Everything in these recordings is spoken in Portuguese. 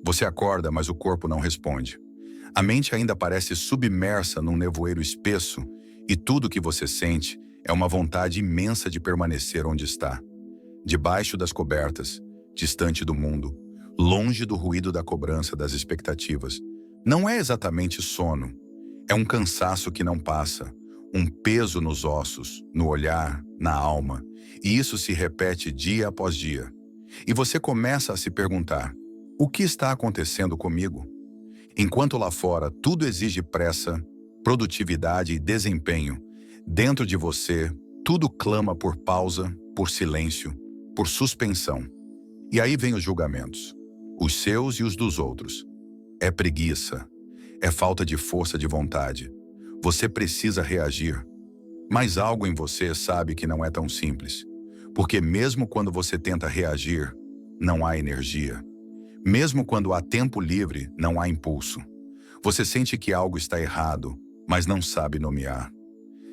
Você acorda, mas o corpo não responde. A mente ainda parece submersa num nevoeiro espesso e tudo o que você sente é uma vontade imensa de permanecer onde está, debaixo das cobertas, distante do mundo, longe do ruído da cobrança das expectativas. Não é exatamente sono, é um cansaço que não passa, um peso nos ossos, no olhar, na alma, e isso se repete dia após dia. E você começa a se perguntar: o que está acontecendo comigo? Enquanto lá fora tudo exige pressa, produtividade e desempenho, dentro de você tudo clama por pausa, por silêncio, por suspensão. E aí vem os julgamentos, os seus e os dos outros. É preguiça, é falta de força de vontade. Você precisa reagir, mas algo em você sabe que não é tão simples, porque mesmo quando você tenta reagir, não há energia. Mesmo quando há tempo livre, não há impulso. Você sente que algo está errado, mas não sabe nomear.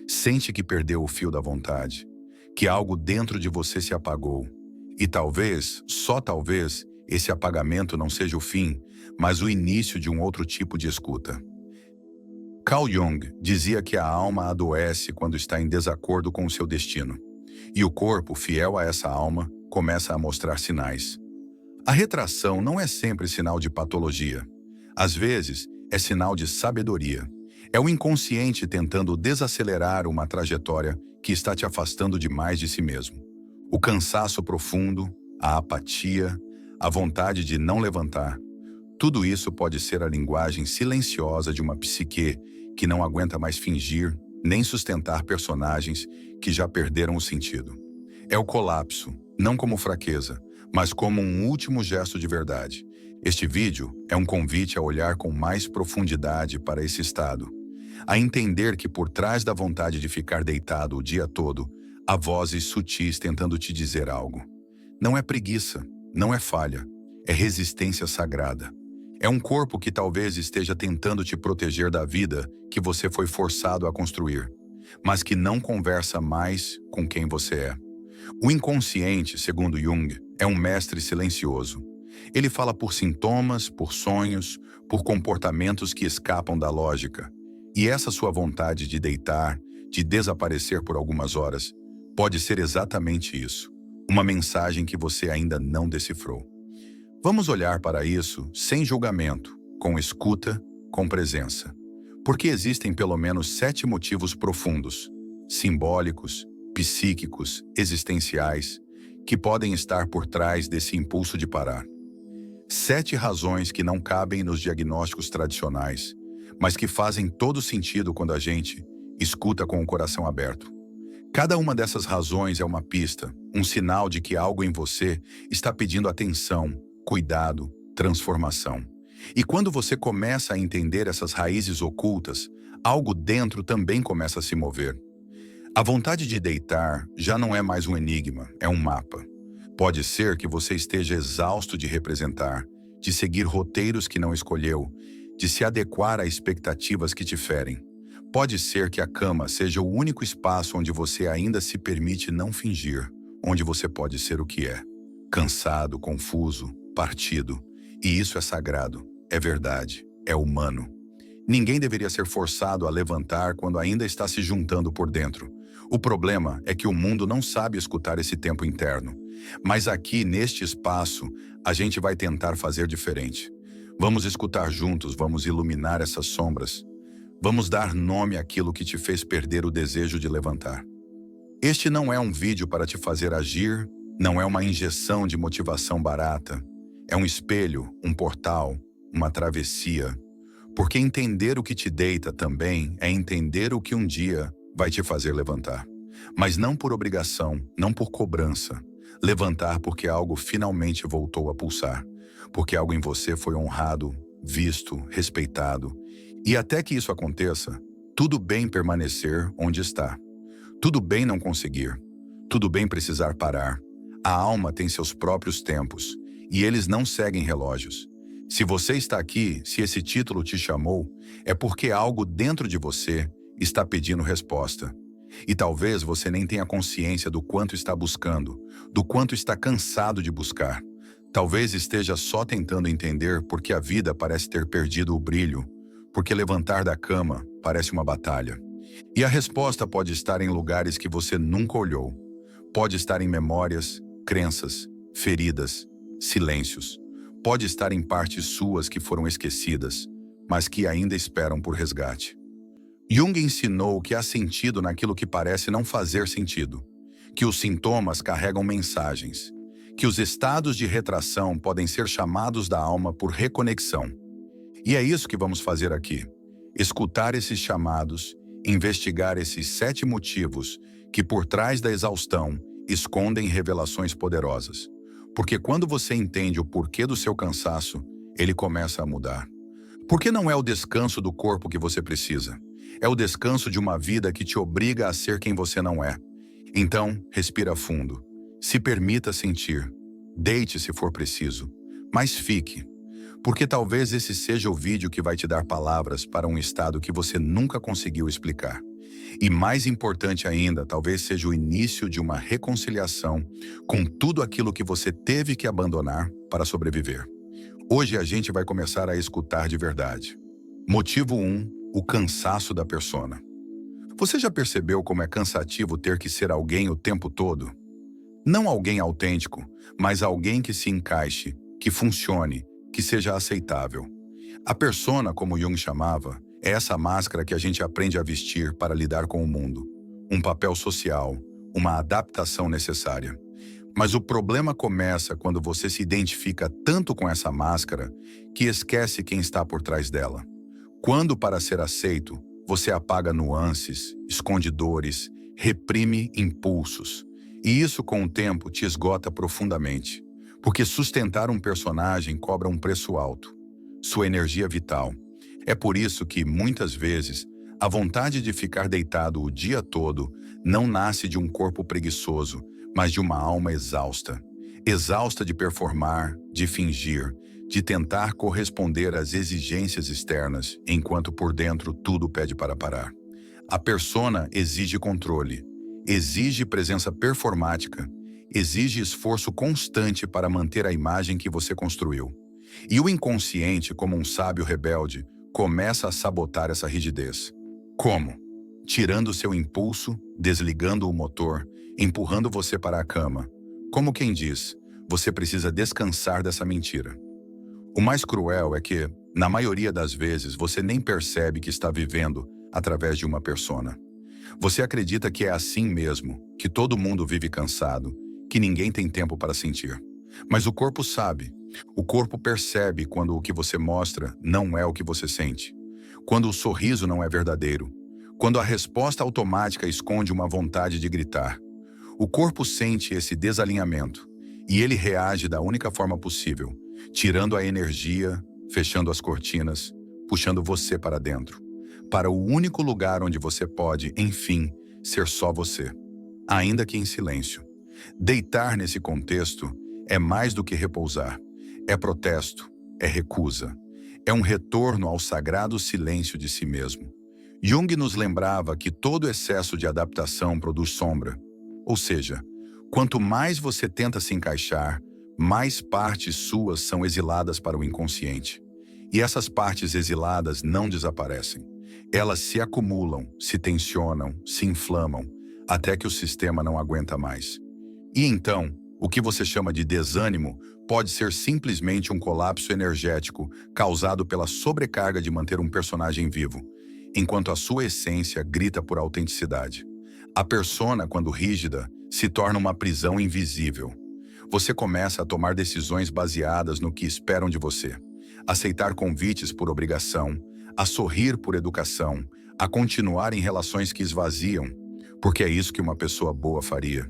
Sente que perdeu o fio da vontade, que algo dentro de você se apagou. E talvez, só talvez, esse apagamento não seja o fim, mas o início de um outro tipo de escuta. Carl Jung dizia que a alma adoece quando está em desacordo com o seu destino, e o corpo, fiel a essa alma, começa a mostrar sinais. A retração não é sempre sinal de patologia. Às vezes, é sinal de sabedoria. É o inconsciente tentando desacelerar uma trajetória que está te afastando demais de si mesmo. O cansaço profundo, a apatia, a vontade de não levantar. Tudo isso pode ser a linguagem silenciosa de uma psique que não aguenta mais fingir, nem sustentar personagens que já perderam o sentido. É o colapso, não como fraqueza, mas como um último gesto de verdade. Este vídeo é um convite a olhar com mais profundidade para esse estado, a entender que por trás da vontade de ficar deitado o dia todo, há vozes sutis tentando te dizer algo. Não é preguiça, não é falha, é resistência sagrada. É um corpo que talvez esteja tentando te proteger da vida que você foi forçado a construir, mas que não conversa mais com quem você é. O inconsciente, segundo Jung, é um mestre silencioso. Ele fala por sintomas, por sonhos, por comportamentos que escapam da lógica. E essa sua vontade de deitar, de desaparecer por algumas horas, pode ser exatamente isso. Uma mensagem que você ainda não decifrou. Vamos olhar para isso sem julgamento, com escuta, com presença. Porque existem pelo menos 7 motivos profundos, simbólicos, psíquicos, existenciais, que podem estar por trás desse impulso de parar. 7 razões que não cabem nos diagnósticos tradicionais, mas que fazem todo sentido quando a gente escuta com o coração aberto. Cada uma dessas razões é uma pista, um sinal de que algo em você está pedindo atenção, cuidado, transformação. E quando você começa a entender essas raízes ocultas, algo dentro também começa a se mover. A vontade de deitar já não é mais um enigma, é um mapa. Pode ser que você esteja exausto de representar, de seguir roteiros que não escolheu, de se adequar a expectativas que te ferem. Pode ser que a cama seja o único espaço onde você ainda se permite não fingir, onde você pode ser o que é. Cansado, confuso, partido. E isso é sagrado, é verdade, é humano. Ninguém deveria ser forçado a levantar quando ainda está se juntando por dentro. O problema é que o mundo não sabe escutar esse tempo interno. Mas aqui, neste espaço, a gente vai tentar fazer diferente. Vamos escutar juntos, vamos iluminar essas sombras. Vamos dar nome àquilo que te fez perder o desejo de levantar. Este não é um vídeo para te fazer agir, não é uma injeção de motivação barata. É um espelho, um portal, uma travessia. Porque entender o que te deita também é entender o que um dia vai te fazer levantar. Mas não por obrigação, não por cobrança. Levantar porque algo finalmente voltou a pulsar. Porque algo em você foi honrado, visto, respeitado. E até que isso aconteça, tudo bem permanecer onde está. Tudo bem não conseguir. Tudo bem precisar parar. A alma tem seus próprios tempos, e eles não seguem relógios. Se você está aqui, se esse título te chamou, é porque algo dentro de você está pedindo resposta. E talvez você nem tenha consciência do quanto está buscando, do quanto está cansado de buscar. Talvez esteja só tentando entender por que a vida parece ter perdido o brilho, porque levantar da cama parece uma batalha. E a resposta pode estar em lugares que você nunca olhou. Pode estar em memórias, crenças, feridas, silêncios. Pode estar em partes suas que foram esquecidas, mas que ainda esperam por resgate. Jung ensinou que há sentido naquilo que parece não fazer sentido, que os sintomas carregam mensagens, que os estados de retração podem ser chamados da alma por reconexão. E é isso que vamos fazer aqui: escutar esses chamados, investigar esses 7 motivos que, por trás da exaustão, escondem revelações poderosas. Porque quando você entende o porquê do seu cansaço, ele começa a mudar. Porque não é o descanso do corpo que você precisa. É o descanso de uma vida que te obriga a ser quem você não é. Então, respira fundo. Se permita sentir. Deite se for preciso. Mas fique. Porque talvez esse seja o vídeo que vai te dar palavras para um estado que você nunca conseguiu explicar. E mais importante ainda, talvez seja o início de uma reconciliação com tudo aquilo que você teve que abandonar para sobreviver. Hoje a gente vai começar a escutar de verdade. Motivo 1: o cansaço da persona. Você já percebeu como é cansativo ter que ser alguém o tempo todo? Não alguém autêntico, mas alguém que se encaixe, que funcione, que seja aceitável. A persona, como Jung chamava, é essa máscara que a gente aprende a vestir para lidar com o mundo. Um papel social, uma adaptação necessária. Mas o problema começa quando você se identifica tanto com essa máscara que esquece quem está por trás dela. Quando, para ser aceito, você apaga nuances, esconde dores, reprime impulsos. E isso, com o tempo, te esgota profundamente. Porque sustentar um personagem cobra um preço alto. Sua energia vital. É por isso que, muitas vezes, a vontade de ficar deitado o dia todo não nasce de um corpo preguiçoso, mas de uma alma exausta. Exausta de performar, de fingir, de tentar corresponder às exigências externas, enquanto por dentro tudo pede para parar. A persona exige controle, exige presença performática, exige esforço constante para manter a imagem que você construiu. E o inconsciente, como um sábio rebelde, começa a sabotar essa rigidez. Como? Tirando seu impulso, desligando o motor, empurrando você para a cama. Como quem diz, você precisa descansar dessa mentira. O mais cruel é que, na maioria das vezes, você nem percebe que está vivendo através de uma persona. Você acredita que é assim mesmo, que todo mundo vive cansado, que ninguém tem tempo para sentir. Mas o corpo sabe. O corpo percebe quando o que você mostra não é o que você sente. Quando o sorriso não é verdadeiro. Quando a resposta automática esconde uma vontade de gritar. O corpo sente esse desalinhamento e ele reage da única forma possível, tirando a energia, fechando as cortinas, puxando você para dentro, para o único lugar onde você pode, enfim, ser só você, ainda que em silêncio. Deitar nesse contexto é mais do que repousar, é protesto, é recusa, é um retorno ao sagrado silêncio de si mesmo. Jung nos lembrava que todo excesso de adaptação produz sombra. Ou seja, quanto mais você tenta se encaixar, mais partes suas são exiladas para o inconsciente. E essas partes exiladas não desaparecem. Elas se acumulam, se tensionam, se inflamam, até que o sistema não aguenta mais. E então, o que você chama de desânimo pode ser simplesmente um colapso energético causado pela sobrecarga de manter um personagem vivo, enquanto a sua essência grita por autenticidade. A persona, quando rígida, se torna uma prisão invisível. Você começa a tomar decisões baseadas no que esperam de você, aceitar convites por obrigação, a sorrir por educação, a continuar em relações que esvaziam, porque é isso que uma pessoa boa faria.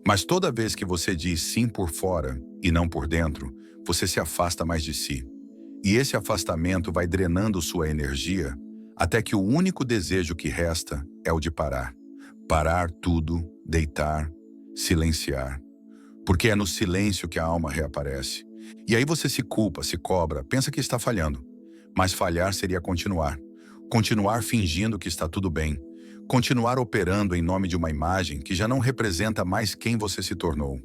Mas toda vez que você diz sim por fora e não por dentro, você se afasta mais de si. E esse afastamento vai drenando sua energia, até que o único desejo que resta é o de parar. Parar tudo, deitar, silenciar. Porque é no silêncio que a alma reaparece. E aí você se culpa, se cobra, pensa que está falhando. Mas falhar seria continuar. Continuar fingindo que está tudo bem. Continuar operando em nome de uma imagem que já não representa mais quem você se tornou.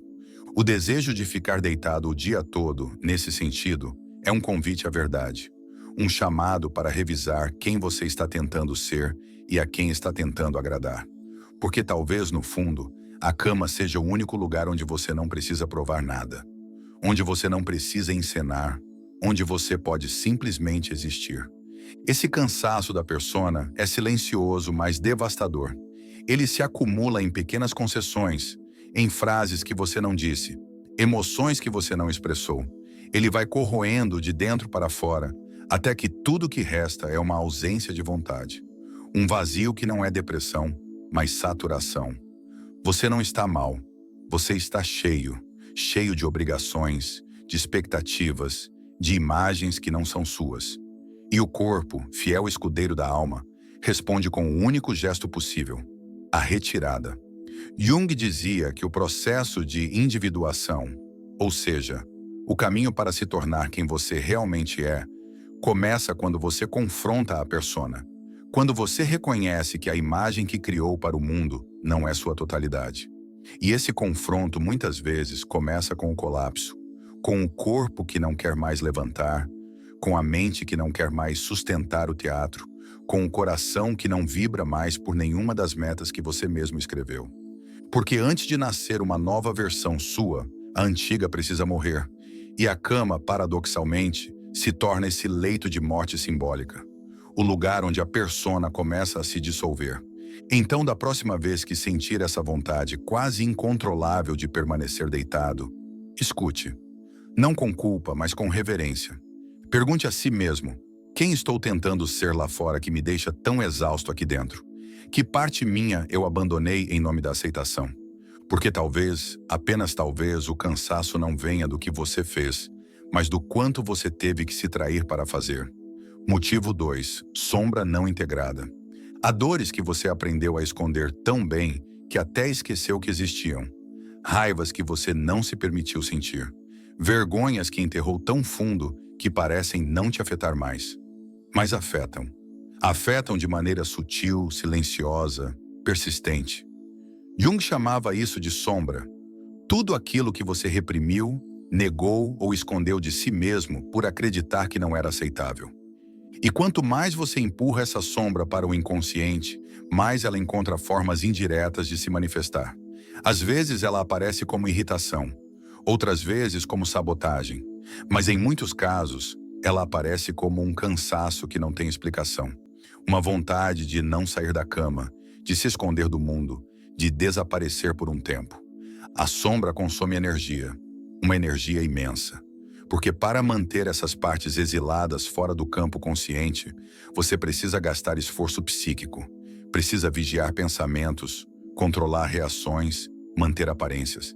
O desejo de ficar deitado o dia todo, nesse sentido, é um convite à verdade. Um chamado para revisar quem você está tentando ser e a quem está tentando agradar. Porque talvez, no fundo, a cama seja o único lugar onde você não precisa provar nada. Onde você não precisa encenar, onde você pode simplesmente existir. Esse cansaço da persona é silencioso, mas devastador. Ele se acumula em pequenas concessões, em frases que você não disse, emoções que você não expressou. Ele vai corroendo de dentro para fora, até que tudo que resta é uma ausência de vontade. Um vazio que não é depressão, mas saturação. Você não está mal, você está cheio, cheio de obrigações, de expectativas, de imagens que não são suas. E o corpo, fiel escudeiro da alma, responde com o único gesto possível: a retirada. Jung dizia que o processo de individuação, ou seja, o caminho para se tornar quem você realmente é, começa quando você confronta a persona, quando você reconhece que a imagem que criou para o mundo não é sua totalidade. E esse confronto muitas vezes começa com o colapso, com o corpo que não quer mais levantar, com a mente que não quer mais sustentar o teatro, com o coração que não vibra mais por nenhuma das metas que você mesmo escreveu. Porque antes de nascer uma nova versão sua, a antiga precisa morrer. E a cama, paradoxalmente, se torna esse leito de morte simbólica. O lugar onde a persona começa a se dissolver. Então, da próxima vez que sentir essa vontade quase incontrolável de permanecer deitado, escute. Não com culpa, mas com reverência. Pergunte a si mesmo: quem estou tentando ser lá fora que me deixa tão exausto aqui dentro? Que parte minha eu abandonei em nome da aceitação? Porque talvez, apenas talvez, o cansaço não venha do que você fez, mas do quanto você teve que se trair para fazer. Motivo 2. Sombra não integrada. Há dores que você aprendeu a esconder tão bem que até esqueceu que existiam. Raivas que você não se permitiu sentir. Vergonhas que enterrou tão fundo que parecem não te afetar mais. Mas afetam. Afetam de maneira sutil, silenciosa, persistente. Jung chamava isso de sombra. Tudo aquilo que você reprimiu, negou ou escondeu de si mesmo por acreditar que não era aceitável. E quanto mais você empurra essa sombra para o inconsciente, mais ela encontra formas indiretas de se manifestar. Às vezes ela aparece como irritação, outras vezes como sabotagem, mas em muitos casos ela aparece como um cansaço que não tem explicação. Uma vontade de não sair da cama, de se esconder do mundo, de desaparecer por um tempo. A sombra consome energia, uma energia imensa. Porque para manter essas partes exiladas fora do campo consciente, você precisa gastar esforço psíquico, precisa vigiar pensamentos, controlar reações, manter aparências.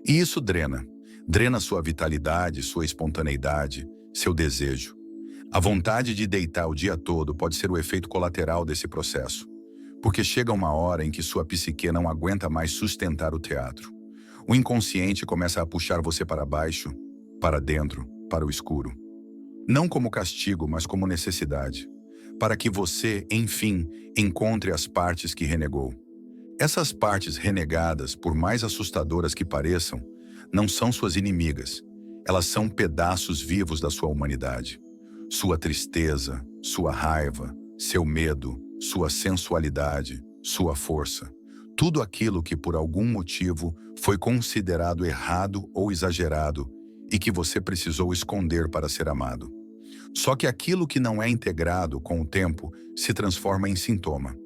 E isso drena sua vitalidade, sua espontaneidade, seu desejo. A vontade de deitar o dia todo pode ser o efeito colateral desse processo, porque chega uma hora em que sua psique não aguenta mais sustentar o teatro. O inconsciente começa a puxar você para baixo, para dentro, para o escuro. Não como castigo, mas como necessidade, para que você, enfim, encontre as partes que renegou. Essas partes renegadas, por mais assustadoras que pareçam, não são suas inimigas. Elas são pedaços vivos da sua humanidade. Sua tristeza, sua raiva, seu medo, sua sensualidade, sua força. Tudo aquilo que por algum motivo foi considerado errado ou exagerado e que você precisou esconder para ser amado. Só que aquilo que não é integrado com o tempo se transforma em sintoma.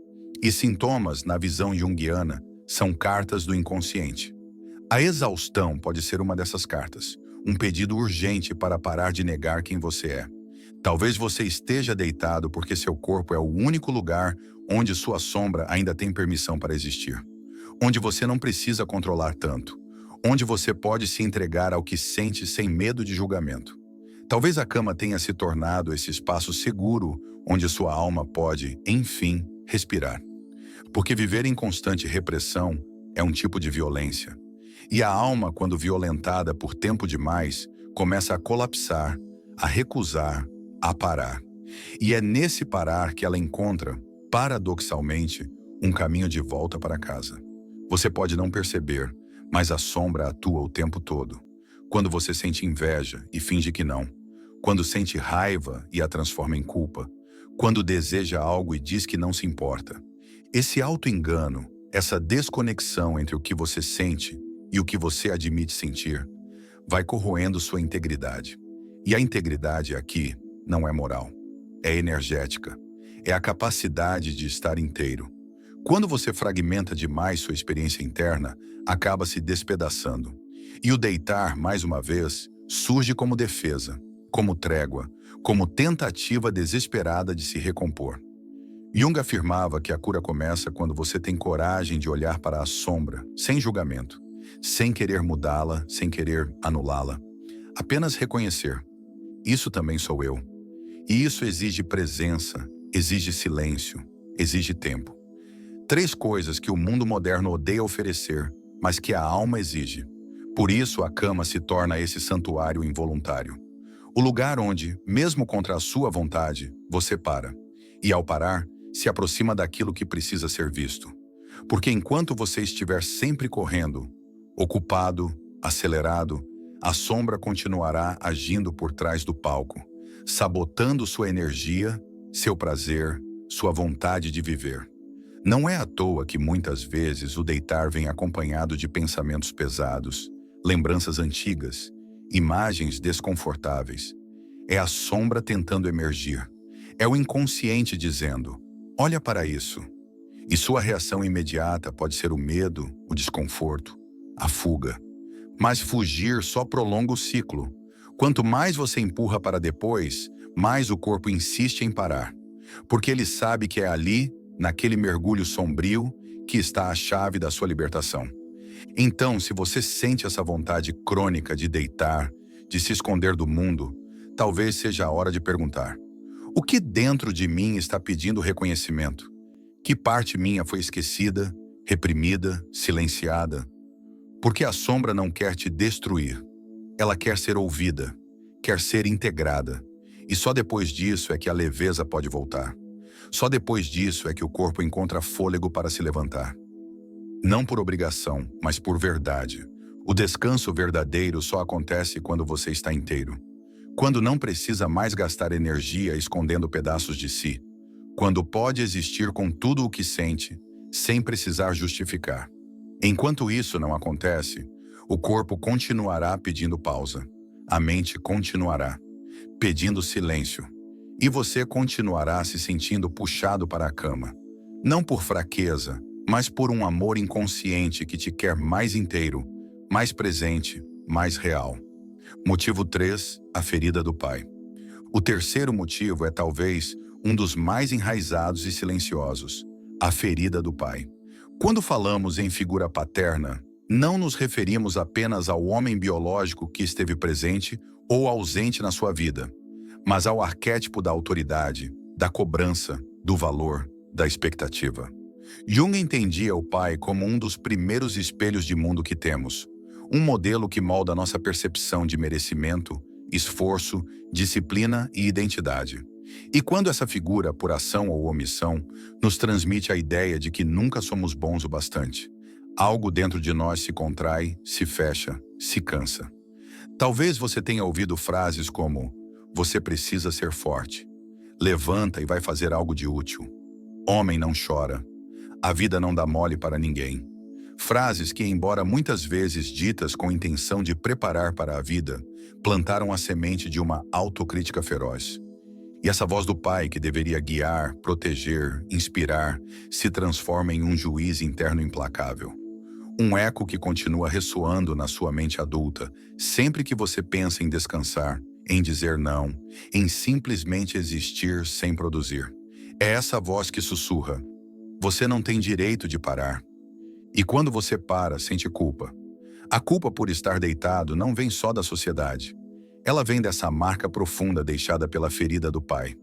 E sintomas, na visão junguiana, são cartas do inconsciente. A exaustão pode ser uma dessas cartas, um pedido urgente para parar de negar quem você é. Talvez você esteja deitado porque seu corpo é o único lugar onde sua sombra ainda tem permissão para existir. Onde você não precisa controlar tanto. Onde você pode se entregar ao que sente sem medo de julgamento. Talvez a cama tenha se tornado esse espaço seguro onde sua alma pode, enfim, respirar. Porque viver em constante repressão é um tipo de violência. E a alma, quando violentada por tempo demais, começa a colapsar, a recusar, a parar. E é nesse parar que ela encontra, paradoxalmente, um caminho de volta para casa. Você pode não perceber, Mas a sombra atua o tempo todo. Quando você sente inveja e finge que não. Quando sente raiva e a transforma em culpa. Quando deseja algo e diz que não se importa. Esse auto-engano, essa desconexão entre o que você sente e o que você admite sentir, vai corroendo sua integridade. E a integridade aqui não é moral, é energética. É a capacidade de estar inteiro. Quando você fragmenta demais sua experiência interna, acaba se despedaçando. E o deitar, mais uma vez, surge como defesa, como trégua, como tentativa desesperada de se recompor. Jung afirmava que a cura começa quando você tem coragem de olhar para a sombra, sem julgamento, sem querer mudá-la, sem querer anulá-la. Apenas reconhecer. Isso também sou eu. E isso exige presença, exige silêncio, exige tempo. 3 coisas que o mundo moderno odeia oferecer, mas que a alma exige. Por isso a cama se torna esse santuário involuntário. O lugar onde, mesmo contra a sua vontade, você para. E ao parar, se aproxima daquilo que precisa ser visto. Porque enquanto você estiver sempre correndo, ocupado, acelerado, a sombra continuará agindo por trás do palco, sabotando sua energia, seu prazer, sua vontade de viver. Não é à toa que muitas vezes o deitar vem acompanhado de pensamentos pesados, lembranças antigas, imagens desconfortáveis. É a sombra tentando emergir. É o inconsciente dizendo, olha para isso. E sua reação imediata pode ser o medo, o desconforto, a fuga. Mas fugir só prolonga o ciclo. Quanto mais você empurra para depois, mais o corpo insiste em parar. Porque ele sabe que é ali, naquele mergulho sombrio, que está a chave da sua libertação. Então, se você sente essa vontade crônica de deitar, de se esconder do mundo, talvez seja a hora de perguntar: o que dentro de mim está pedindo reconhecimento? Que parte minha foi esquecida, reprimida, silenciada? Porque a sombra não quer te destruir. Ela quer ser ouvida, quer ser integrada. E só depois disso é que a leveza pode voltar. Só depois disso é que o corpo encontra fôlego para se levantar. Não por obrigação, mas por verdade. O descanso verdadeiro só acontece quando você está inteiro. Quando não precisa mais gastar energia escondendo pedaços de si. Quando pode existir com tudo o que sente, sem precisar justificar. Enquanto isso não acontece, o corpo continuará pedindo pausa. A mente continuará pedindo silêncio. E você continuará se sentindo puxado para a cama. Não por fraqueza, mas por um amor inconsciente que te quer mais inteiro, mais presente, mais real. Motivo 3, a ferida do pai. O terceiro motivo é talvez um dos mais enraizados e silenciosos, a ferida do pai. Quando falamos em figura paterna, não nos referimos apenas ao homem biológico que esteve presente ou ausente na sua vida, mas ao arquétipo da autoridade, da cobrança, do valor, da expectativa. Jung entendia o pai como um dos primeiros espelhos de mundo que temos, um modelo que molda nossa percepção de merecimento, esforço, disciplina e identidade. E quando essa figura, por ação ou omissão, nos transmite a ideia de que nunca somos bons o bastante, algo dentro de nós se contrai, se fecha, se cansa. Talvez você tenha ouvido frases como: você precisa ser forte, levanta e vai fazer algo de útil, homem não chora, a vida não dá mole para ninguém. Frases que, embora muitas vezes ditas com intenção de preparar para a vida, plantaram a semente de uma autocrítica feroz. E essa voz do pai que deveria guiar, proteger, inspirar, se transforma em um juiz interno implacável. Um eco que continua ressoando na sua mente adulta, sempre que você pensa em descansar, em dizer não, em simplesmente existir sem produzir. É essa voz que sussurra: você não tem direito de parar. E quando você para, sente culpa. A culpa por estar deitado não vem só da sociedade. Ela vem dessa marca profunda deixada pela ferida do pai.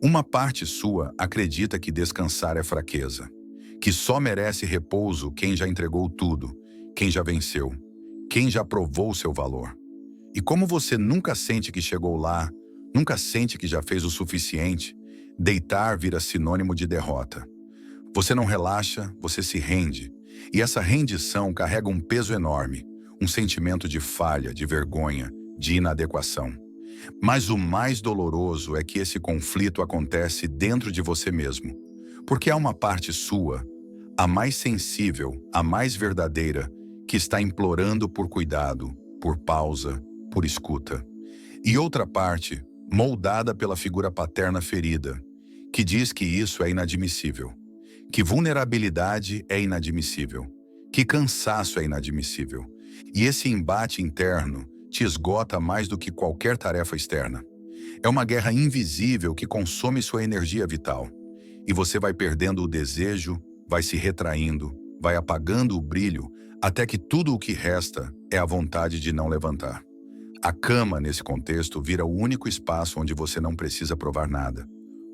Uma parte sua acredita que descansar é fraqueza, que só merece repouso quem já entregou tudo, quem já venceu, quem já provou seu valor. E como você nunca sente que chegou lá, nunca sente que já fez o suficiente, deitar vira sinônimo de derrota. Você não relaxa, você se rende. E essa rendição carrega um peso enorme, um sentimento de falha, de vergonha, de inadequação. Mas o mais doloroso é que esse conflito acontece dentro de você mesmo, porque há uma parte sua, a mais sensível, a mais verdadeira, que está implorando por cuidado, por pausa, por escuta. E outra parte, moldada pela figura paterna ferida, que diz que isso é inadmissível, que vulnerabilidade é inadmissível, que cansaço é inadmissível. E esse embate interno te esgota mais do que qualquer tarefa externa. É uma guerra invisível que consome sua energia vital. E você vai perdendo o desejo, vai se retraindo, vai apagando o brilho, até que tudo o que resta é a vontade de não levantar. A cama, nesse contexto, vira o único espaço onde você não precisa provar nada.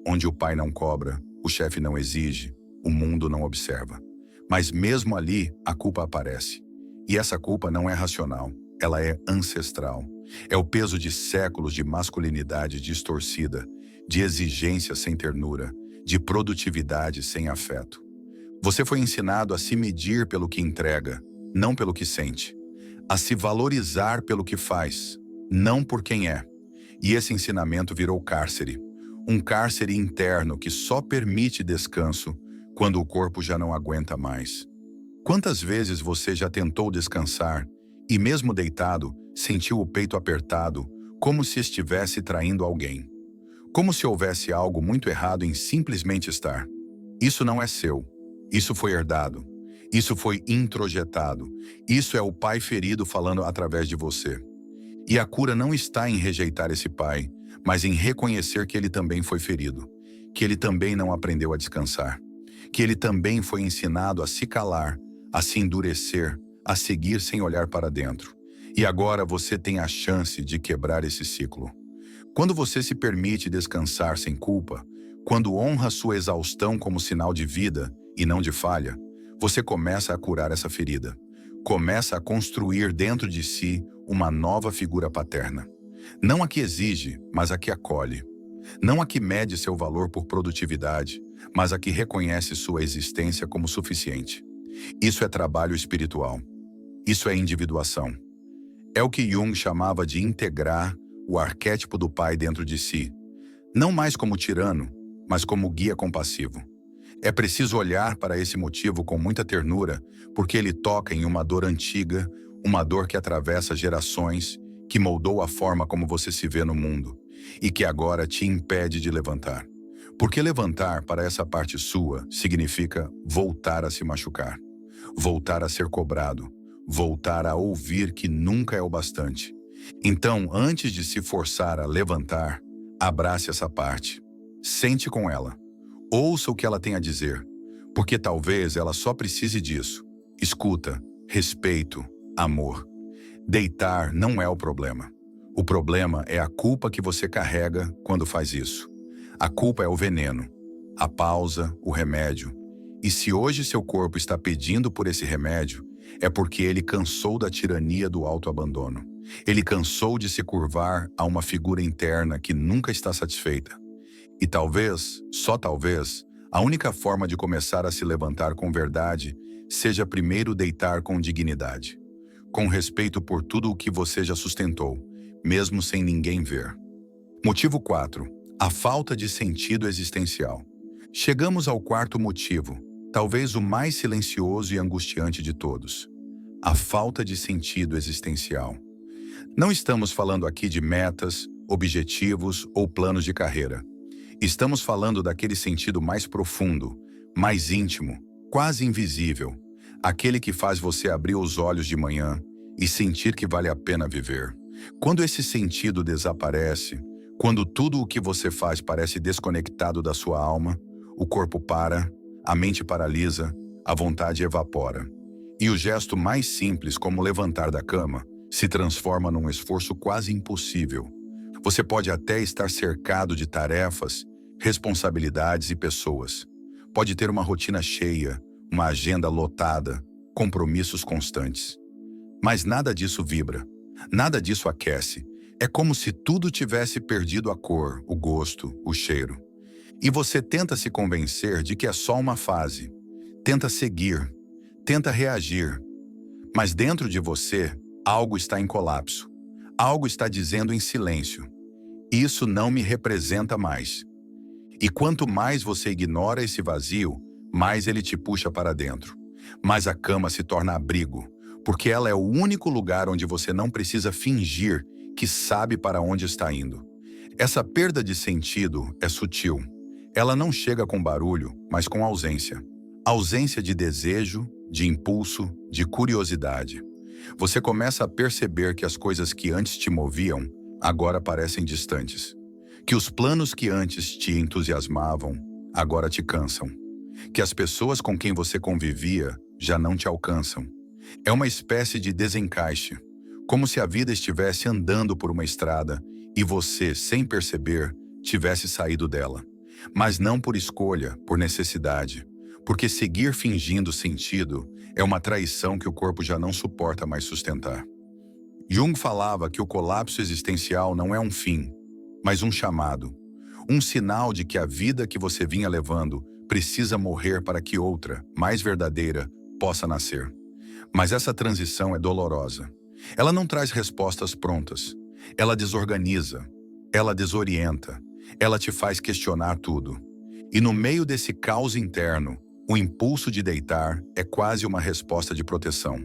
Onde o pai não cobra, o chefe não exige, o mundo não observa. Mas mesmo ali, a culpa aparece. E essa culpa não é racional, ela é ancestral. É o peso de séculos de masculinidade distorcida, de exigência sem ternura, de produtividade sem afeto. Você foi ensinado a se medir pelo que entrega, não pelo que sente. A se valorizar pelo que faz, não por quem é. E esse ensinamento virou cárcere. Um cárcere interno que só permite descanso quando o corpo já não aguenta mais. Quantas vezes você já tentou descansar e, mesmo deitado, sentiu o peito apertado, como se estivesse traindo alguém? Como se houvesse algo muito errado em simplesmente estar. Isso não é seu. Isso foi herdado. Isso foi introjetado. Isso é o pai ferido falando através de você. E a cura não está em rejeitar esse pai, mas em reconhecer que ele também foi ferido, que ele também não aprendeu a descansar, que ele também foi ensinado a se calar, a se endurecer, a seguir sem olhar para dentro. E agora você tem a chance de quebrar esse ciclo. Quando você se permite descansar sem culpa, quando honra sua exaustão como sinal de vida e não de falha, você começa a curar essa ferida. Começa a construir dentro de si uma nova figura paterna. Não a que exige, mas a que acolhe. Não a que mede seu valor por produtividade, mas a que reconhece sua existência como suficiente. Isso é trabalho espiritual. Isso é individuação. É o que Jung chamava de integrar o arquétipo do pai dentro de si. Não mais como tirano, mas como guia compassivo. É preciso olhar para esse motivo com muita ternura, porque ele toca em uma dor antiga, uma dor que atravessa gerações, que moldou a forma como você se vê no mundo, e que agora te impede de levantar. Porque levantar para essa parte sua significa voltar a se machucar, voltar a ser cobrado, voltar a ouvir que nunca é o bastante. Então, antes de se forçar a levantar, abrace essa parte. Sente com ela. Ouça o que ela tem a dizer, porque talvez ela só precise disso. Escuta, respeito, amor. Deitar não é o problema. O problema é a culpa que você carrega quando faz isso. A culpa é o veneno, a pausa, o remédio. E se hoje seu corpo está pedindo por esse remédio, é porque ele cansou da tirania do autoabandono. Ele cansou de se curvar a uma figura interna que nunca está satisfeita. E talvez, só talvez, a única forma de começar a se levantar com verdade seja primeiro deitar com dignidade, com respeito por tudo o que você já sustentou, mesmo sem ninguém ver. Motivo 4. A falta de sentido existencial. Chegamos ao quarto motivo, talvez o mais silencioso e angustiante de todos. A falta de sentido existencial. Não estamos falando aqui de metas, objetivos ou planos de carreira. Estamos falando daquele sentido mais profundo, mais íntimo, quase invisível, aquele que faz você abrir os olhos de manhã e sentir que vale a pena viver. Quando esse sentido desaparece, quando tudo o que você faz parece desconectado da sua alma, o corpo para, a mente paralisa, a vontade evapora. E o gesto mais simples, como levantar da cama, se transforma num esforço quase impossível. Você pode até estar cercado de tarefas, responsabilidades e pessoas. Pode ter uma rotina cheia, uma agenda lotada, compromissos constantes. Mas nada disso vibra, nada disso aquece. É como se tudo tivesse perdido a cor, o gosto, o cheiro. E você tenta se convencer de que é só uma fase. Tenta seguir, tenta reagir, mas dentro de você, algo está em colapso. Algo está dizendo em silêncio: isso não me representa mais. E quanto mais você ignora esse vazio, mais ele te puxa para dentro. Mas a cama se torna abrigo, porque ela é o único lugar onde você não precisa fingir que sabe para onde está indo. Essa perda de sentido é sutil. Ela não chega com barulho, mas com ausência. Ausência de desejo, de impulso, de curiosidade. Você começa a perceber que as coisas que antes te moviam, agora parecem distantes. Que os planos que antes te entusiasmavam, agora te cansam. Que as pessoas com quem você convivia já não te alcançam. É uma espécie de desencaixe, como se a vida estivesse andando por uma estrada e você, sem perceber, tivesse saído dela. Mas não por escolha, por necessidade. Porque seguir fingindo sentido é uma traição que o corpo já não suporta mais sustentar. Jung falava que o colapso existencial não é um fim, mas um chamado. Um sinal de que a vida que você vinha levando precisa morrer para que outra, mais verdadeira, possa nascer. Mas essa transição é dolorosa. Ela não traz respostas prontas. Ela desorganiza. Ela desorienta. Ela te faz questionar tudo. E no meio desse caos interno, o impulso de deitar é quase uma resposta de proteção.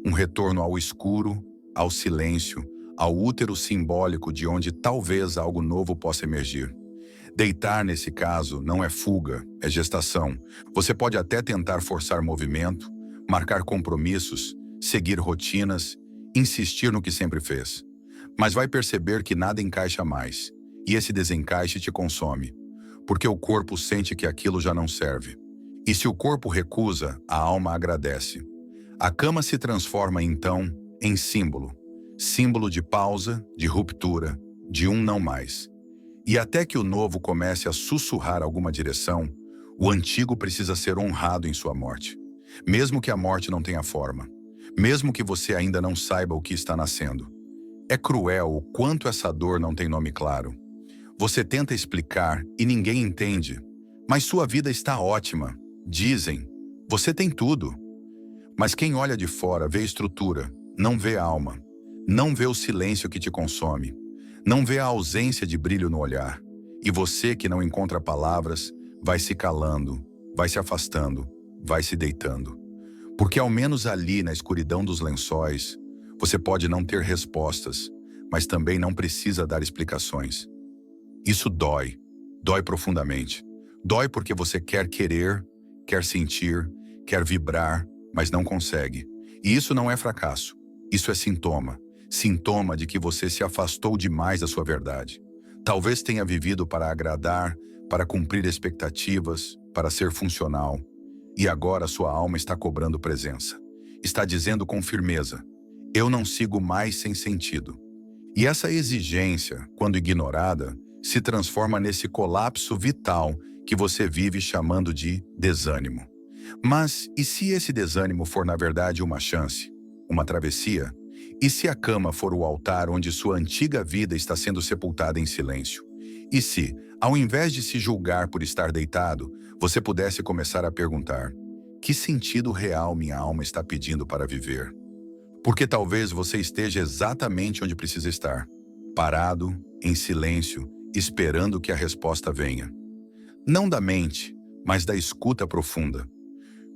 Um retorno ao escuro, ao silêncio, ao útero simbólico de onde talvez algo novo possa emergir. Deitar, nesse caso, não é fuga, é gestação. Você pode até tentar forçar movimento, marcar compromissos, seguir rotinas, insistir no que sempre fez. Mas vai perceber que nada encaixa mais, e esse desencaixe te consome, porque o corpo sente que aquilo já não serve. E se o corpo recusa, a alma agradece. A cama se transforma, então, em símbolo. Símbolo de pausa, de ruptura, de um não mais. E até que o novo comece a sussurrar alguma direção, o antigo precisa ser honrado em sua morte. Mesmo que a morte não tenha forma. Mesmo que você ainda não saiba o que está nascendo. É cruel o quanto essa dor não tem nome claro. Você tenta explicar e ninguém entende. Mas sua vida está ótima. Dizem, você tem tudo. Mas quem olha de fora vê estrutura, não vê alma. Não vê o silêncio que te consome. Não vê a ausência de brilho no olhar. E você que não encontra palavras, vai se calando, vai se afastando, vai se deitando. Porque ao menos ali, na escuridão dos lençóis, você pode não ter respostas, mas também não precisa dar explicações. Isso dói, dói profundamente. Dói porque você quer querer, quer sentir, quer vibrar, mas não consegue. E isso não é fracasso, isso é sintoma. Sintoma de que você se afastou demais da sua verdade. Talvez tenha vivido para agradar, para cumprir expectativas, para ser funcional. E agora sua alma está cobrando presença. Está dizendo com firmeza: eu não sigo mais sem sentido. E essa exigência, quando ignorada, se transforma nesse colapso vital que você vive chamando de desânimo. Mas e se esse desânimo for na verdade uma chance, uma travessia? E se a cama for o altar onde sua antiga vida está sendo sepultada em silêncio? E se, ao invés de se julgar por estar deitado, você pudesse começar a perguntar: que sentido real minha alma está pedindo para viver? Porque talvez você esteja exatamente onde precisa estar, parado, em silêncio, esperando que a resposta venha. Não da mente, mas da escuta profunda.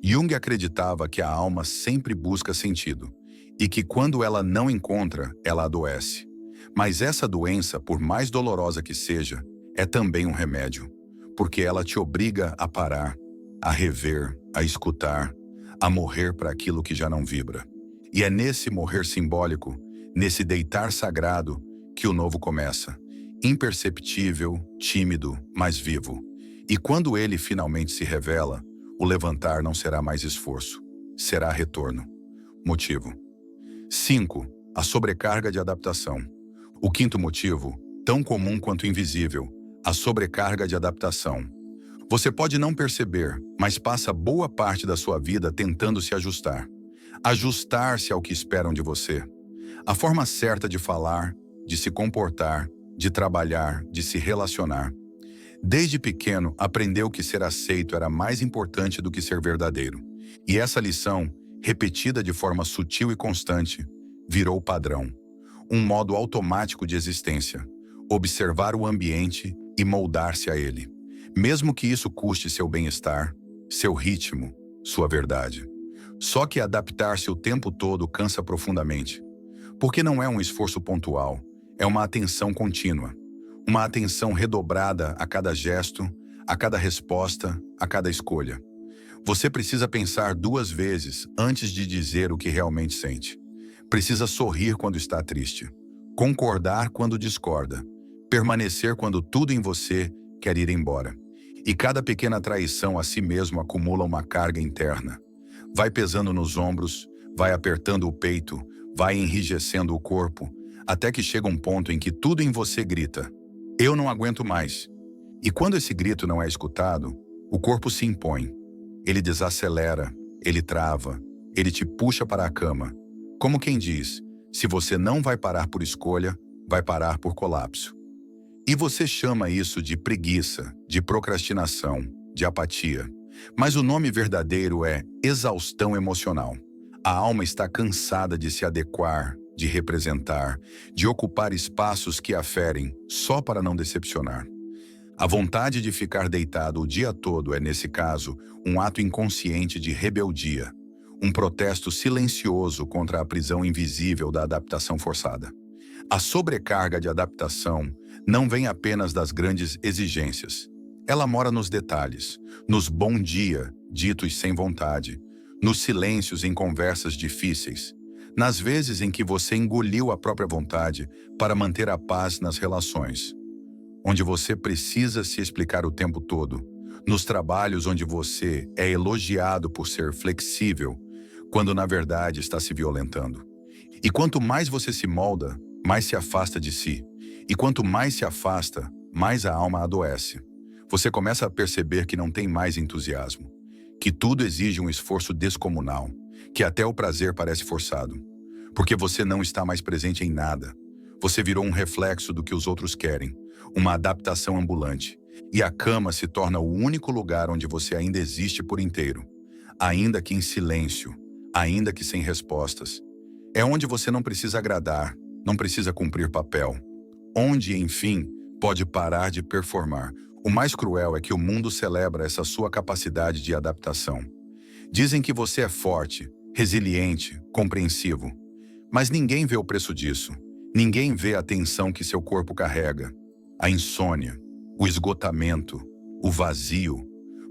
Jung acreditava que a alma sempre busca sentido, e que quando ela não encontra, ela adoece. Mas essa doença, por mais dolorosa que seja, é também um remédio, porque ela te obriga a parar, a rever, a escutar, a morrer para aquilo que já não vibra. E é nesse morrer simbólico, nesse deitar sagrado, que o novo começa. Imperceptível, tímido, mas vivo. E quando ele finalmente se revela, o levantar não será mais esforço, será retorno. Motivo. 5. A sobrecarga de adaptação. O quinto motivo, tão comum quanto invisível, a sobrecarga de adaptação. Você pode não perceber, mas passa boa parte da sua vida tentando se ajustar. Ajustar-se ao que esperam de você. A forma certa de falar, de se comportar, de trabalhar, de se relacionar. Desde pequeno, aprendeu que ser aceito era mais importante do que ser verdadeiro. E essa lição, repetida de forma sutil e constante, virou padrão. Um modo automático de existência, observar o ambiente e moldar-se a ele, mesmo que isso custe seu bem-estar, seu ritmo, sua verdade. Só que adaptar-se o tempo todo cansa profundamente, porque não é um esforço pontual, é uma atenção contínua, uma atenção redobrada a cada gesto, a cada resposta, a cada escolha. Você precisa pensar 2 vezes antes de dizer o que realmente sente. Precisa sorrir quando está triste, concordar quando discorda, permanecer quando tudo em você quer ir embora. E cada pequena traição a si mesmo acumula uma carga interna. Vai pesando nos ombros, vai apertando o peito, vai enrijecendo o corpo, até que chega um ponto em que tudo em você grita: eu não aguento mais. E quando esse grito não é escutado, o corpo se impõe. Ele desacelera, ele trava, ele te puxa para a cama. Como quem diz, se você não vai parar por escolha, vai parar por colapso. E você chama isso de preguiça, de procrastinação, de apatia. Mas o nome verdadeiro é exaustão emocional. A alma está cansada de se adequar, de representar, de ocupar espaços que a ferem só para não decepcionar. A vontade de ficar deitado o dia todo é, nesse caso, um ato inconsciente de rebeldia, um protesto silencioso contra a prisão invisível da adaptação forçada. A sobrecarga de adaptação não vem apenas das grandes exigências. Ela mora nos detalhes, nos bom dia, ditos sem vontade, nos silêncios em conversas difíceis, nas vezes em que você engoliu a própria vontade para manter a paz nas relações, onde você precisa se explicar o tempo todo, nos trabalhos onde você é elogiado por ser flexível, quando na verdade está se violentando. E quanto mais você se molda, mais se afasta de si. E quanto mais se afasta, mais a alma adoece. Você começa a perceber que não tem mais entusiasmo, que tudo exige um esforço descomunal, que até o prazer parece forçado, porque você não está mais presente em nada. Você virou um reflexo do que os outros querem, uma adaptação ambulante, e a cama se torna o único lugar onde você ainda existe por inteiro, ainda que em silêncio, ainda que sem respostas. É onde você não precisa agradar, não precisa cumprir papel, onde, enfim, pode parar de performar. O mais cruel é que o mundo celebra essa sua capacidade de adaptação. Dizem que você é forte, resiliente, compreensivo. Mas ninguém vê o preço disso. Ninguém vê a tensão que seu corpo carrega, a insônia, o esgotamento, o vazio,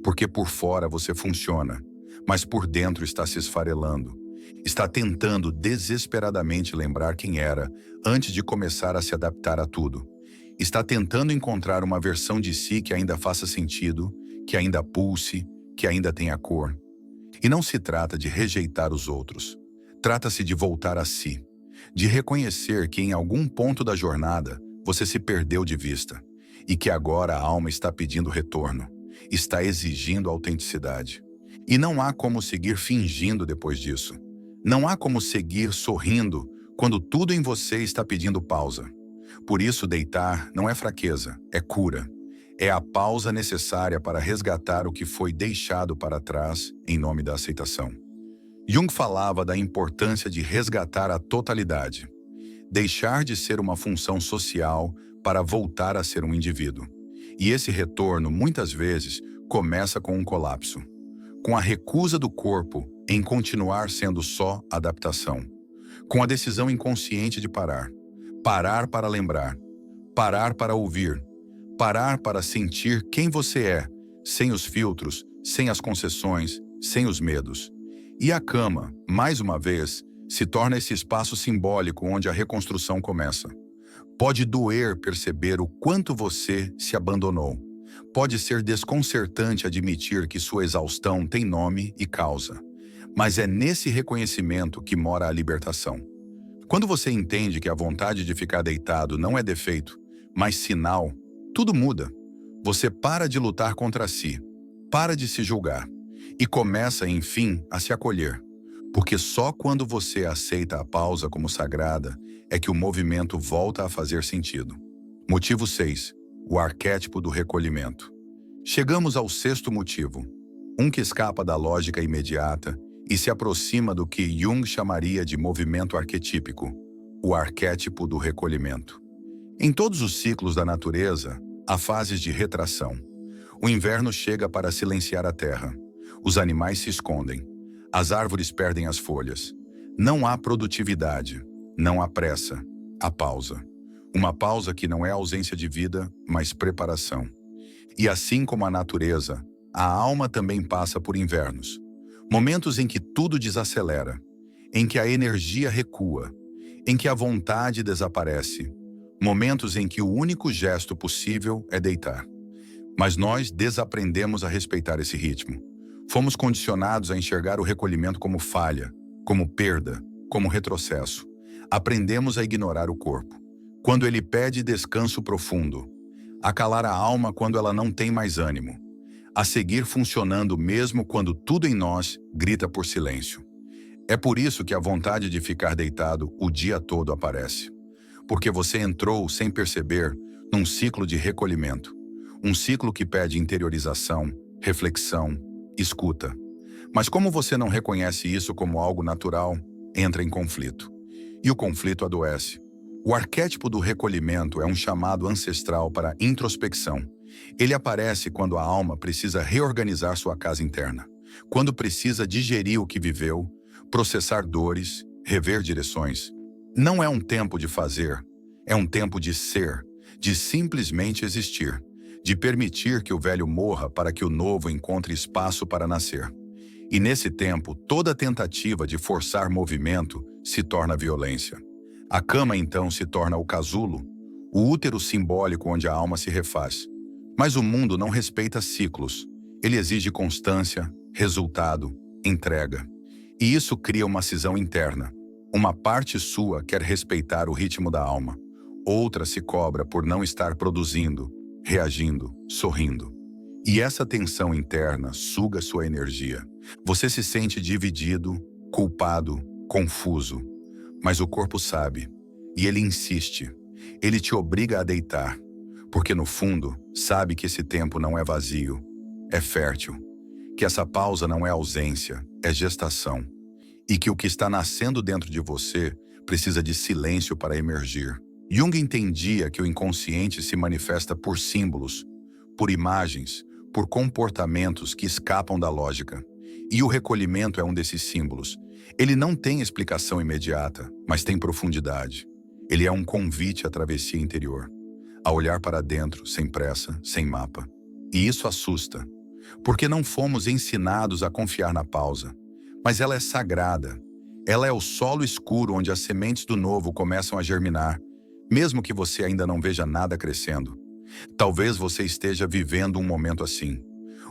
porque por fora você funciona, mas por dentro está se esfarelando. Está tentando desesperadamente lembrar quem era antes de começar a se adaptar a tudo. Está tentando encontrar uma versão de si que ainda faça sentido, que ainda pulse, que ainda tenha cor. E não se trata de rejeitar os outros. Trata-se de voltar a si, de reconhecer que em algum ponto da jornada você se perdeu de vista e que agora a alma está pedindo retorno, está exigindo autenticidade. E não há como seguir fingindo depois disso. Não há como seguir sorrindo quando tudo em você está pedindo pausa. Por isso, deitar não é fraqueza, é cura. É a pausa necessária para resgatar o que foi deixado para trás em nome da aceitação. Jung falava da importância de resgatar a totalidade, deixar de ser uma função social para voltar a ser um indivíduo. E esse retorno, muitas vezes, começa com um colapso, com a recusa do corpo em continuar sendo só adaptação, com a decisão inconsciente de parar. Parar para lembrar, parar para ouvir, parar para sentir quem você é, sem os filtros, sem as concessões, sem os medos. E a cama, mais uma vez, se torna esse espaço simbólico onde a reconstrução começa. Pode doer perceber o quanto você se abandonou. Pode ser desconcertante admitir que sua exaustão tem nome e causa. Mas é nesse reconhecimento que mora a libertação. Quando você entende que a vontade de ficar deitado não é defeito, mas sinal, tudo muda. Você para de lutar contra si, para de se julgar e começa, enfim, a se acolher. Porque só quando você aceita a pausa como sagrada é que o movimento volta a fazer sentido. Motivo 6. O arquétipo do recolhimento. Chegamos ao 6º motivo, um que escapa da lógica imediata e se aproxima do que Jung chamaria de movimento arquetípico, o arquétipo do recolhimento. Em todos os ciclos da natureza, há fases de retração. O inverno chega para silenciar a terra. Os animais se escondem. As árvores perdem as folhas. Não há produtividade. Não há pressa. Há pausa. Uma pausa que não é ausência de vida, mas preparação. E assim como a natureza, a alma também passa por invernos. Momentos em que tudo desacelera, em que a energia recua, em que a vontade desaparece. Momentos em que o único gesto possível é deitar. Mas nós desaprendemos a respeitar esse ritmo. Fomos condicionados a enxergar o recolhimento como falha, como perda, como retrocesso. Aprendemos a ignorar o corpo, quando ele pede descanso profundo, a calar a alma quando ela não tem mais ânimo, a seguir funcionando mesmo quando tudo em nós grita por silêncio. É por isso que a vontade de ficar deitado o dia todo aparece. Porque você entrou, sem perceber, num ciclo de recolhimento. Um ciclo que pede interiorização, reflexão, escuta. Mas como você não reconhece isso como algo natural, entra em conflito. E o conflito adoece. O arquétipo do recolhimento é um chamado ancestral para introspecção. Ele aparece quando a alma precisa reorganizar sua casa interna, quando precisa digerir o que viveu, processar dores, rever direções. Não é um tempo de fazer, é um tempo de ser, de simplesmente existir, de permitir que o velho morra para que o novo encontre espaço para nascer. E nesse tempo, toda tentativa de forçar movimento se torna violência. A cama então se torna o casulo, o útero simbólico onde a alma se refaz. Mas o mundo não respeita ciclos. Ele exige constância, resultado, entrega. E isso cria uma cisão interna. Uma parte sua quer respeitar o ritmo da alma. Outra se cobra por não estar produzindo, reagindo, sorrindo. E essa tensão interna suga sua energia. Você se sente dividido, culpado, confuso. Mas o corpo sabe, e ele insiste. Ele te obriga a deitar, porque no fundo, sabe que esse tempo não é vazio, é fértil. Que essa pausa não é ausência, é gestação. E que o que está nascendo dentro de você precisa de silêncio para emergir. Jung entendia que o inconsciente se manifesta por símbolos, por imagens, por comportamentos que escapam da lógica. E o recolhimento é um desses símbolos. Ele não tem explicação imediata, mas tem profundidade. Ele é um convite à travessia interior, a olhar para dentro, sem pressa, sem mapa. E isso assusta, porque não fomos ensinados a confiar na pausa. Mas ela é sagrada. Ela é o solo escuro onde as sementes do novo começam a germinar, mesmo que você ainda não veja nada crescendo. Talvez você esteja vivendo um momento assim,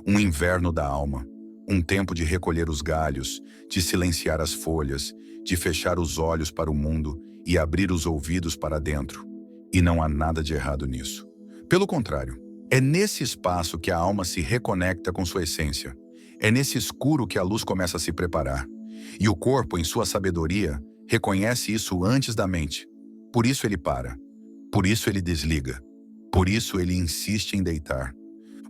um inverno da alma, um tempo de recolher os galhos, de silenciar as folhas, de fechar os olhos para o mundo e abrir os ouvidos para dentro. E não há nada de errado nisso. Pelo contrário, é nesse espaço que a alma se reconecta com sua essência. É nesse escuro que a luz começa a se preparar. E o corpo, em sua sabedoria, reconhece isso antes da mente. Por isso ele para. Por isso ele desliga. Por isso ele insiste em deitar.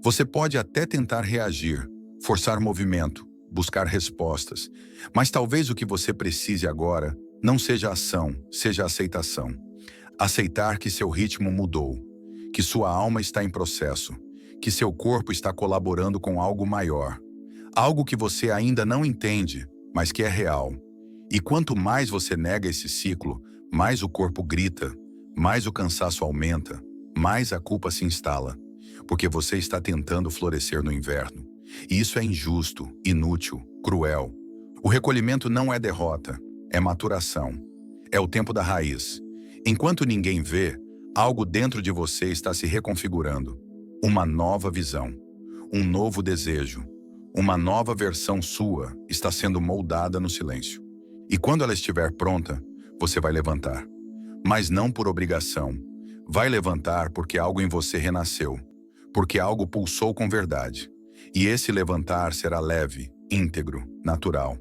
Você pode até tentar reagir, forçar movimento, buscar respostas. Mas talvez o que você precise agora não seja ação, seja aceitação. Aceitar que seu ritmo mudou, que sua alma está em processo, que seu corpo está colaborando com algo maior. Algo que você ainda não entende, mas que é real. E quanto mais você nega esse ciclo, mais o corpo grita, mais o cansaço aumenta, mais a culpa se instala. Porque você está tentando florescer no inverno. E isso é injusto, inútil, cruel. O recolhimento não é derrota, é maturação. É o tempo da raiz. Enquanto ninguém vê, algo dentro de você está se reconfigurando. Uma nova visão, um novo desejo. Uma nova versão sua está sendo moldada no silêncio. E quando ela estiver pronta, você vai levantar. Mas não por obrigação. Vai levantar porque algo em você renasceu. Porque algo pulsou com verdade. E esse levantar será leve, íntegro, natural.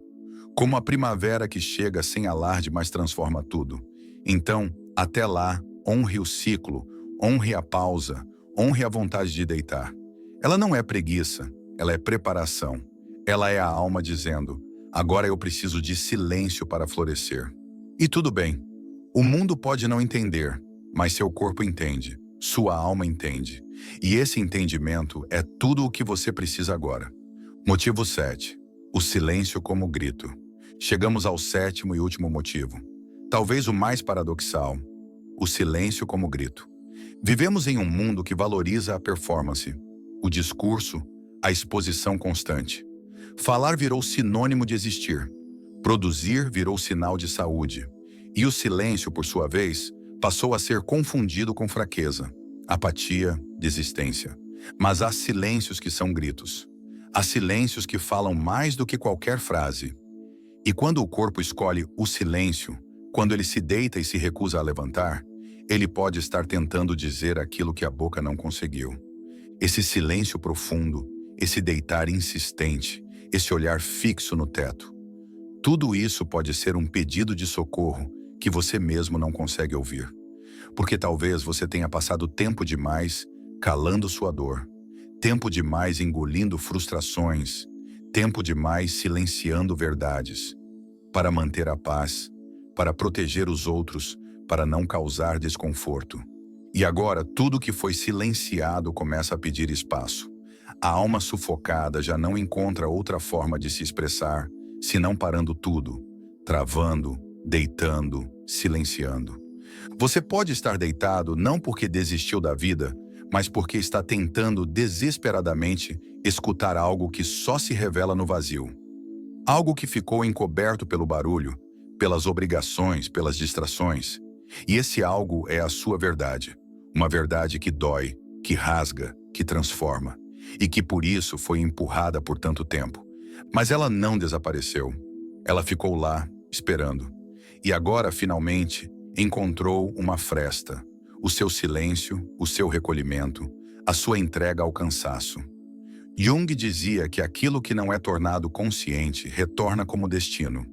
Como a primavera que chega sem alarde, mas transforma tudo. Então, até lá, honre o ciclo, honre a pausa, honre a vontade de deitar. Ela não é preguiça. Ela é preparação. Ela é a alma dizendo, Agora eu preciso de silêncio para florescer. E tudo bem. O mundo pode não entender, mas seu corpo entende, sua alma entende. E esse entendimento é tudo o que você precisa agora. Motivo 7. O silêncio como grito. Chegamos ao sétimo e último motivo. Talvez o mais paradoxal. O silêncio como grito. Vivemos em um mundo que valoriza a performance, o discurso, a exposição constante. Falar virou sinônimo de existir. Produzir virou sinal de saúde. E o silêncio, por sua vez, passou a ser confundido com fraqueza, apatia, desistência. Mas há silêncios que são gritos. Há silêncios que falam mais do que qualquer frase. E quando o corpo escolhe o silêncio, quando ele se deita e se recusa a levantar, ele pode estar tentando dizer aquilo que a boca não conseguiu. Esse silêncio profundo, esse deitar insistente, esse olhar fixo no teto. Tudo isso pode ser um pedido de socorro que você mesmo não consegue ouvir. Porque talvez você tenha passado tempo demais calando sua dor, tempo demais engolindo frustrações, tempo demais silenciando verdades, para manter a paz, para proteger os outros, para não causar desconforto. E agora tudo que foi silenciado começa a pedir espaço. A alma sufocada já não encontra outra forma de se expressar, senão parando tudo, travando, deitando, silenciando. Você pode estar deitado não porque desistiu da vida, mas porque está tentando desesperadamente escutar algo que só se revela no vazio. Algo que ficou encoberto pelo barulho, pelas obrigações, pelas distrações. E esse algo é a sua verdade. Uma verdade que dói, que rasga, que transforma. E que por isso foi empurrada por tanto tempo. Mas ela não desapareceu. Ela ficou lá, esperando. E agora, finalmente, encontrou uma fresta. O seu silêncio, o seu recolhimento, a sua entrega ao cansaço. Jung dizia que aquilo que não é tornado consciente retorna como destino.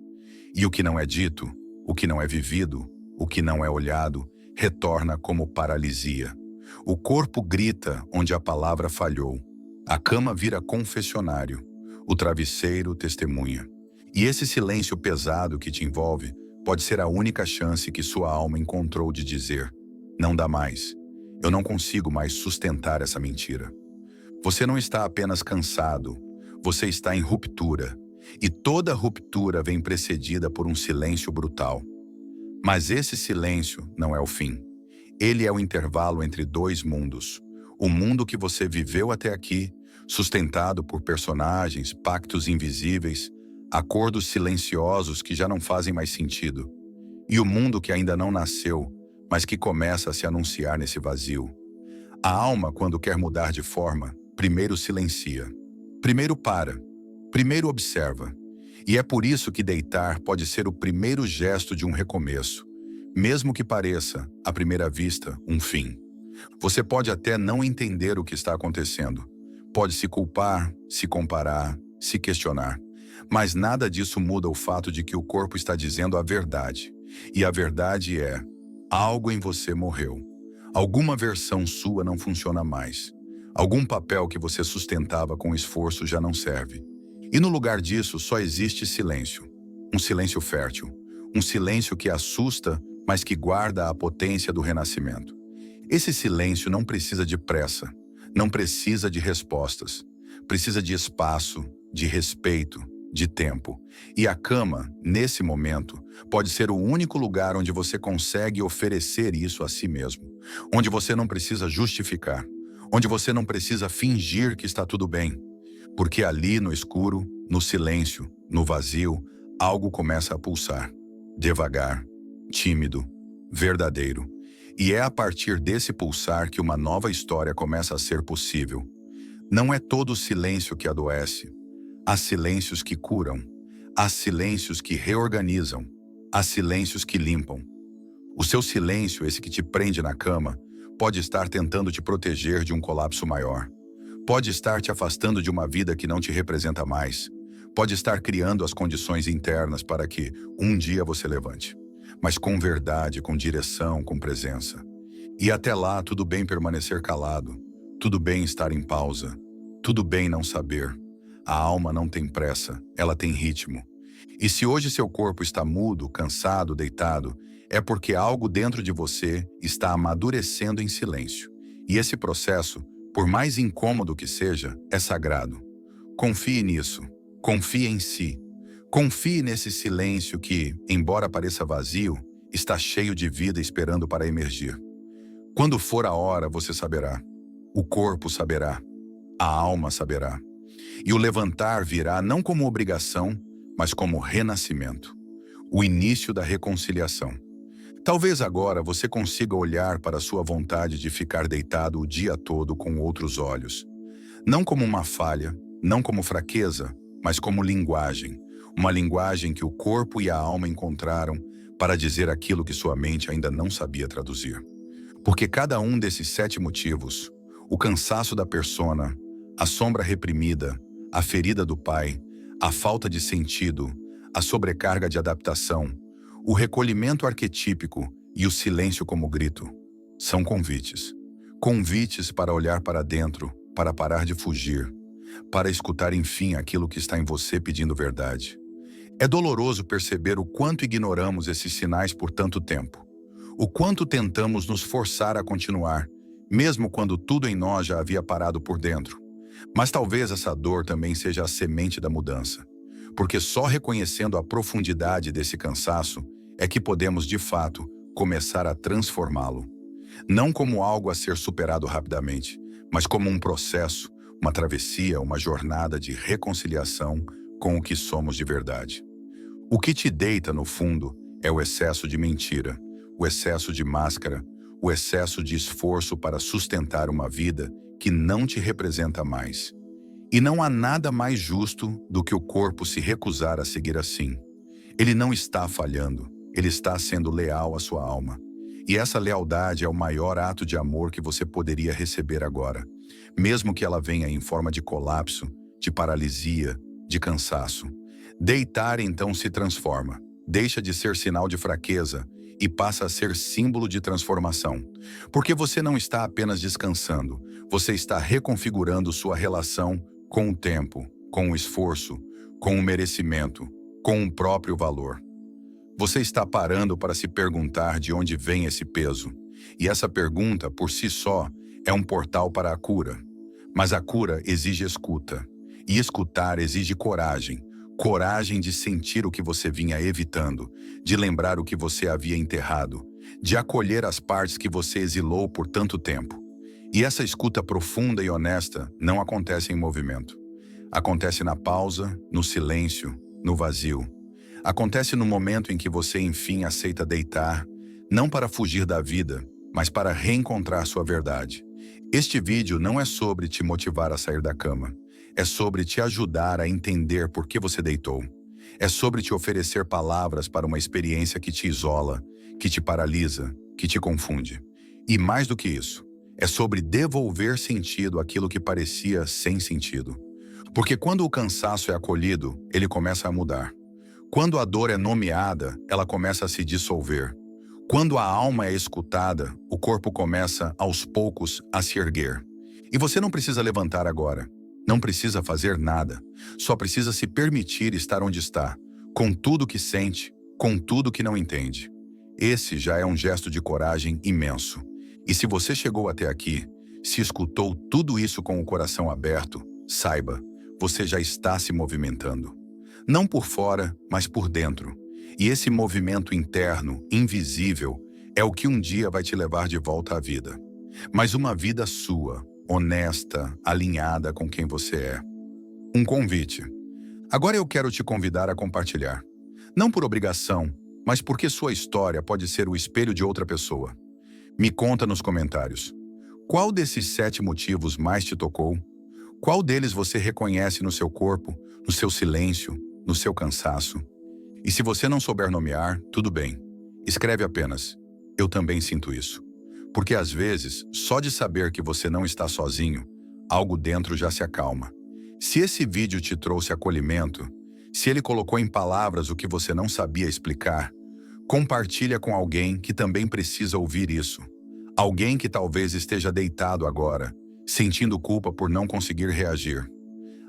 E o que não é dito, o que não é vivido, o que não é olhado, retorna como paralisia. O corpo grita onde a palavra falhou. A cama vira confessionário. O travesseiro testemunha. E esse silêncio pesado que te envolve pode ser a única chance que sua alma encontrou de dizer: não dá mais. Eu não consigo mais sustentar essa mentira. Você não está apenas cansado, você está em ruptura. E toda ruptura vem precedida por um silêncio brutal. Mas esse silêncio não é o fim. Ele é o intervalo entre dois mundos. O mundo que você viveu até aqui, sustentado por personagens, pactos invisíveis, acordos silenciosos que já não fazem mais sentido. E o mundo que ainda não nasceu, mas que começa a se anunciar nesse vazio. A alma, quando quer mudar de forma, primeiro silencia. Primeiro para. Primeiro observa. E é por isso que deitar pode ser o primeiro gesto de um recomeço, mesmo que pareça, à primeira vista, um fim. Você pode até não entender o que está acontecendo. Pode se culpar, se comparar, se questionar. Mas nada disso muda o fato de que o corpo está dizendo a verdade. E a verdade é: algo em você morreu. Alguma versão sua não funciona mais. Algum papel que você sustentava com esforço já não serve. E no lugar disso só existe silêncio. Um silêncio fértil. Um silêncio que assusta, mas que guarda a potência do renascimento. Esse silêncio não precisa de pressa. Não precisa de respostas. Precisa de espaço, de respeito, de tempo. E a cama, nesse momento, pode ser o único lugar onde você consegue oferecer isso a si mesmo. Onde você não precisa justificar. Onde você não precisa fingir que está tudo bem. Porque ali no escuro, no silêncio, no vazio, algo começa a pulsar. Devagar, tímido, verdadeiro. E é a partir desse pulsar que uma nova história começa a ser possível. Não é todo silêncio que adoece. Há silêncios que curam. Há silêncios que reorganizam. Há silêncios que limpam. O seu silêncio, esse que te prende na cama, pode estar tentando te proteger de um colapso maior. Pode estar te afastando de uma vida que não te representa mais. Pode estar criando as condições internas para que um dia você levante. Mas com verdade, com direção, com presença. E até lá, tudo bem permanecer calado. Tudo bem estar em pausa. Tudo bem não saber. A alma não tem pressa, ela tem ritmo. E se hoje seu corpo está mudo, cansado, deitado, é porque algo dentro de você está amadurecendo em silêncio. E esse processo, por mais incômodo que seja, é sagrado. Confie nisso. Confie em si. Confie nesse silêncio que, embora pareça vazio, está cheio de vida esperando para emergir. Quando for a hora, você saberá. O corpo saberá. A alma saberá. E o levantar virá não como obrigação, mas como renascimento. O início da reconciliação. Talvez agora você consiga olhar para a sua vontade de ficar deitado o dia todo com outros olhos. Não como uma falha, não como fraqueza, mas como linguagem. Uma linguagem que o corpo e a alma encontraram para dizer aquilo que sua mente ainda não sabia traduzir. Porque cada um desses 7 motivos, o cansaço da persona, a sombra reprimida, a ferida do pai, a falta de sentido, a sobrecarga de adaptação, o recolhimento arquetípico e o silêncio como grito, são convites. Convites para olhar para dentro, para parar de fugir, para escutar enfim aquilo que está em você pedindo verdade. É doloroso perceber o quanto ignoramos esses sinais por tanto tempo. O quanto tentamos nos forçar a continuar, mesmo quando tudo em nós já havia parado por dentro. Mas talvez essa dor também seja a semente da mudança. Porque só reconhecendo a profundidade desse cansaço é que podemos, de fato, começar a transformá-lo. Não como algo a ser superado rapidamente, mas como um processo, uma travessia, uma jornada de reconciliação com o que somos de verdade. O que te deita, no fundo, é o excesso de mentira, o excesso de máscara, o excesso de esforço para sustentar uma vida que não te representa mais. E não há nada mais justo do que o corpo se recusar a seguir assim. Ele não está falhando, ele está sendo leal à sua alma. E essa lealdade é o maior ato de amor que você poderia receber agora, mesmo que ela venha em forma de colapso, de paralisia, de cansaço. Deitar então se transforma, deixa de ser sinal de fraqueza e passa a ser símbolo de transformação. Porque você não está apenas descansando, você está reconfigurando sua relação com o tempo, com o esforço, com o merecimento, com o próprio valor. Você está parando para se perguntar de onde vem esse peso. E essa pergunta, por si só, é um portal para a cura. Mas a cura exige escuta. E escutar exige coragem. Coragem de sentir o que você vinha evitando, de lembrar o que você havia enterrado, de acolher as partes que você exilou por tanto tempo. E essa escuta profunda e honesta não acontece em movimento. Acontece na pausa, no silêncio, no vazio. Acontece no momento em que você enfim aceita deitar, não para fugir da vida, mas para reencontrar sua verdade. Este vídeo não é sobre te motivar a sair da cama. É sobre te ajudar a entender por que você deitou. É sobre te oferecer palavras para uma experiência que te isola, que te paralisa, que te confunde. E mais do que isso, é sobre devolver sentido àquilo que parecia sem sentido. Porque quando o cansaço é acolhido, ele começa a mudar. Quando a dor é nomeada, ela começa a se dissolver. Quando a alma é escutada, o corpo começa, aos poucos, a se erguer. E você não precisa levantar agora. Não precisa fazer nada, só precisa se permitir estar onde está, com tudo que sente, com tudo que não entende. Esse já é um gesto de coragem imenso. E se você chegou até aqui, se escutou tudo isso com o coração aberto, saiba, você já está se movimentando. Não por fora, mas por dentro. E esse movimento interno, invisível, é o que um dia vai te levar de volta à vida. Mas uma vida sua, honesta, alinhada com quem você é. Um convite. Agora eu quero te convidar a compartilhar. Não por obrigação, mas porque sua história pode ser o espelho de outra pessoa. Me conta nos comentários. Qual desses 7 motivos mais te tocou? Qual deles você reconhece no seu corpo, no seu silêncio, no seu cansaço? E se você não souber nomear, tudo bem. Escreve apenas: eu também sinto isso. Porque às vezes, só de saber que você não está sozinho, algo dentro já se acalma. Se esse vídeo te trouxe acolhimento, se ele colocou em palavras o que você não sabia explicar, compartilha com alguém que também precisa ouvir isso. Alguém que talvez esteja deitado agora, sentindo culpa por não conseguir reagir.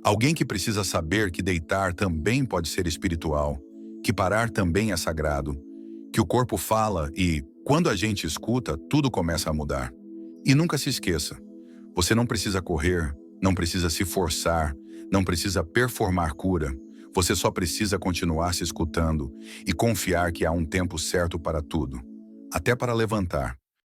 Alguém que precisa saber que deitar também pode ser espiritual, que parar também é sagrado, que o corpo fala e, quando a gente escuta, tudo começa a mudar. E nunca se esqueça, você não precisa correr, não precisa se forçar, não precisa performar cura. Você só precisa continuar se escutando e confiar que há um tempo certo para tudo, até para levantar.